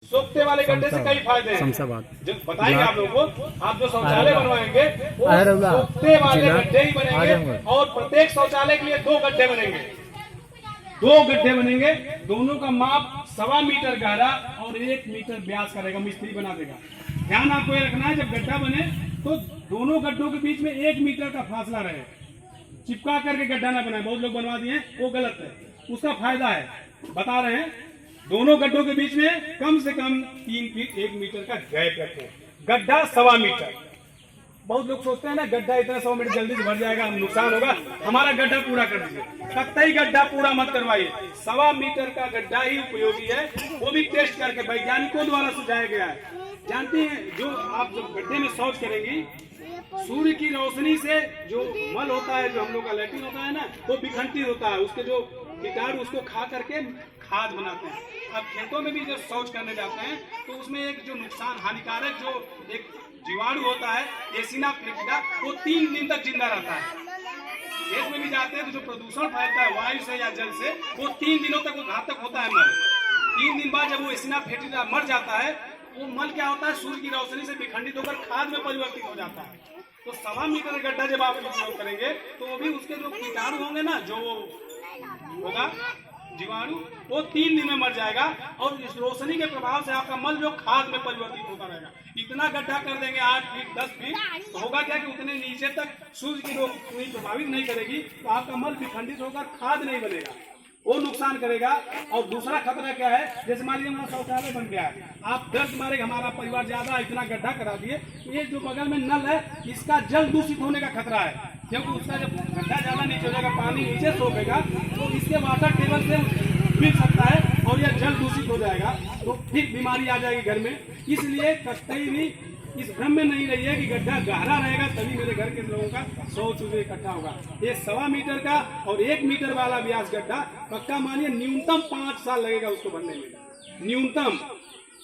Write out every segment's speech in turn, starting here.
सोखते वाले गड्ढे से कई फायदे हैं, जो बताएंगे आप लोगों को। आप जो शौचालय बनवाएंगे वो सोखते वाले गड्ढे ही बनेंगे और प्रत्येक शौचालय के लिए 2 गड्ढे बनेंगे। 2 गड्ढे बनेंगे, दोनों का माप 1.25 मीटर गहरा और 1 मीटर व्यास करेगा, मिस्त्री बना देगा। ध्यान आपको ये रखना है, जब गड्ढा बने तो दोनों गड्ढों के बीच में 1 मीटर का फासला रहे। चिपका करके गड्ढा ना बनाए, बहुत लोग बनवा दिए, वो गलत है। उसका फायदा है, बता रहे हैं, दोनों गड्ढों के बीच में कम से कम 3 फीट 1 मीटर का गैप रखें। गड्ढा 1.25 मीटर। बहुत लोग सोचते हैं ना गड्ढा इतना 100 मीटर जल्दी से भर जाएगा, नुकसान होगा, हमारा गड्ढा पूरा कर दीजिए। कतई गड्ढा पूरा मत करवाइए, 1.25 मीटर का गड्ढा ही उपयोगी है। वो भी टेस्ट करके वैज्ञानिकों द्वारा सुझाया गया है। जानते हैं, जो आप जब गड्ढे में शौच करेंगी, सूर्य की रोशनी से जो मल होता है, जो हम लोग का लैट्रिन होता है ना, वो विखंडित होता है। उसके जो कीटाणु उसको खा करके खाद बनाते हैं। अब खेतों में भी जब शौच करने जाते हैं तो उसमें एक जो नुकसान हानिकारक जो एक जीवाणु होता है एसिना फ्लिक्टिडा, वो 3 दिन तक जिंदा रहता है। खेत में भी जाते हैं तो जो प्रदूषण फैलता है वायु से या जल से, वो 3 दिनों तक वो घातक होता है मल। 3 दिन बाद जब वो एसिना फ्लिक्टिडा मर जाता है, वो मल क्या होता है, सूर्य की रोशनी से विखंडित होकर खाद में परिवर्तित हो जाता है। तो 1.25 मीटर गड्ढा जब आप उपयोग करेंगे तो वो भी उसके जो कीटाणु होंगे ना, जो होगा जीवाणु, वो 3 दिन में मर जाएगा और इस रोशनी के प्रभाव से आपका मल जो खाद में परिवर्तित होता रहेगा। इतना गड्ढा कर देंगे 8 फीट 10 फीट, तो होगा क्या कि उतने नीचे तक सूर्य की रोशनी प्रभावित नहीं करेगी, तो आपका मल विखंडित होकर खाद नहीं बनेगा, वो नुकसान करेगा। और दूसरा खतरा क्या है, जैसे मान लीजिए हमारा शौचालय बन गया है, आप दर्द मारे हमारा परिवार ज्यादा इतना गड्ढा करा दिए, ये जो बगल में नल है इसका जल दूषित होने का खतरा है, क्योंकि उसका जब गड्ढा ज्यादा नीचे हो जाएगा, पानी नीचे सोखेगा तो इसके वाटर टेबल से मिल सकता है और यह जल दूषित हो जाएगा, तो फिर बीमारी आ जाएगी घर में। इसलिए कतई भी इस भ्रम में नहीं रहिए कि गड्ढा गहरा रहेगा तभी मेरे घर के लोगों का शौच इकट्ठा होगा। ये 1.25 मीटर का और 1 मीटर वाला व्यास गड्ढा पक्का मानिए न्यूनतम 5 साल लगेगा उसको भरने में, न्यूनतम।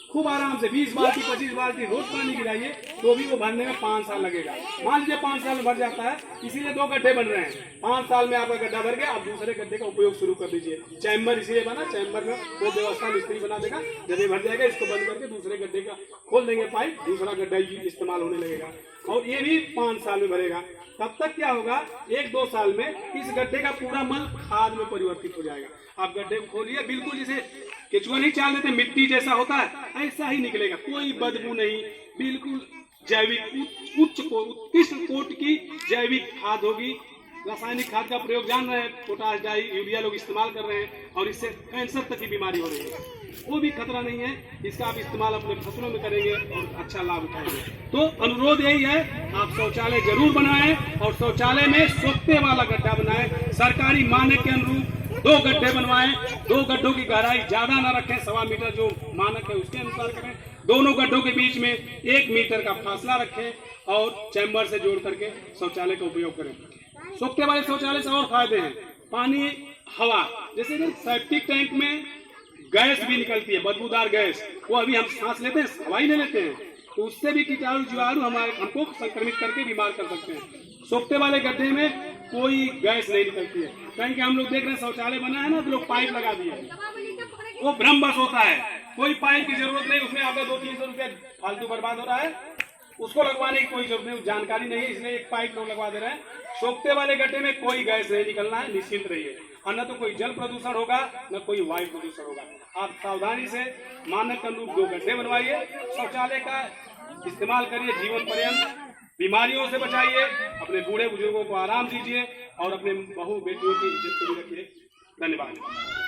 खूब आराम से 20 बाल्टी 25 बाल्टी रोज पानी गिराइए तो भी वो भरने में 5 साल लगेगा। मान लीजिए 5 साल में भर जाता है, इसीलिए 2 गड्ढे बन रहे हैं। 5 साल में आपका गड्ढा भर गया, आप दूसरे गड्ढे का उपयोग शुरू कर दीजिए। चैम्बर इसलिए बना, चैम्बर में वो व्यवस्था मिस्त्री बना देगा, जब ये भर जाएगा इसको बंद करके दूसरे गड्ढे का खोल देंगे पाइप, दूसरा गड्ढा इस्तेमाल होने लगेगा और ये भी 5 साल में भरेगा। तब तक क्या होगा, 1-2 साल में इस गड्ढे का पूरा मल खाद में परिवर्तित हो जाएगा। आप गड्ढे को खोलिए, बिल्कुल जिसे केचुआ नहीं चाल देते, मिट्टी जैसा होता है ऐसा ही निकलेगा, कोई बदबू नहीं, बिल्कुल जैविक उत्कृष्ट कोट की जैविक खाद होगी। रासायनिक खाद का प्रयोग जान रहे हैं, पोटाश डाई यूरिया लोग इस्तेमाल कर रहे हैं और इससे कैंसर तक की बीमारी हो रही है, वो भी खतरा नहीं है। इसका आप इस्तेमाल अपने फसलों में करेंगे और अच्छा लाभ उठाएंगे। तो अनुरोध यही है, आप शौचालय जरूर बनाएं और शौचालय में सोखते वाला गड्ढा बनाएं, सरकारी मानक के अनुरूप 2 गड्ढे बनवाएं। 2 गड्ढों की गहराई ज्यादा ना रखें, 1.25 मीटर जो मानक है उसके अनुसार करें। दोनों गड्ढों के बीच में 1 मीटर का फासला रखें और चैम्बर से जोड़ करके शौचालय का उपयोग करें। सोखते वाले शौचालय से और फायदे हैं, पानी, हवा, जैसे सेप्टिक टैंक में गैस भी निकलती है, बदबूदार गैस, वो अभी हम सांस लेते हैं, हवा ही नहीं लेते हैं, तो उससे भी कीटाणु जीवाणु हमको संक्रमित करके बीमार कर सकते हैं। सोखते वाले गड्ढे में कोई गैस नहीं निकलती है। कहीं के हम लोग देख रहे हैं शौचालय बना है ना, तो लोग पाइप लगा दिए, वो भ्रम बस होता है, कोई पाइप की जरूरत नहीं, उसमें आपका 200-300 रुपया फालतू बर्बाद हो रहा है, उसको लगवाने की कोई जरूरत नहीं, जानकारी नहीं है, इसलिए एक पाइप लोग लगवा दे रहे हैं। सोखते वाले गड्ढे में कोई गैस नहीं निकलना है, निश्चिंत रहिए, और न तो कोई जल प्रदूषण होगा न कोई वायु प्रदूषण होगा। आप सावधानी से मानक के अनुरूप 2 गड्ढे बनवाइए, शौचालय का इस्तेमाल करिए, जीवन पर्यंत बीमारियों से बचाइए, अपने बूढ़े बुजुर्गों को आराम दीजिए और अपने बहू बेटियों की इज्जत को भी रखिए। धन्यवाद।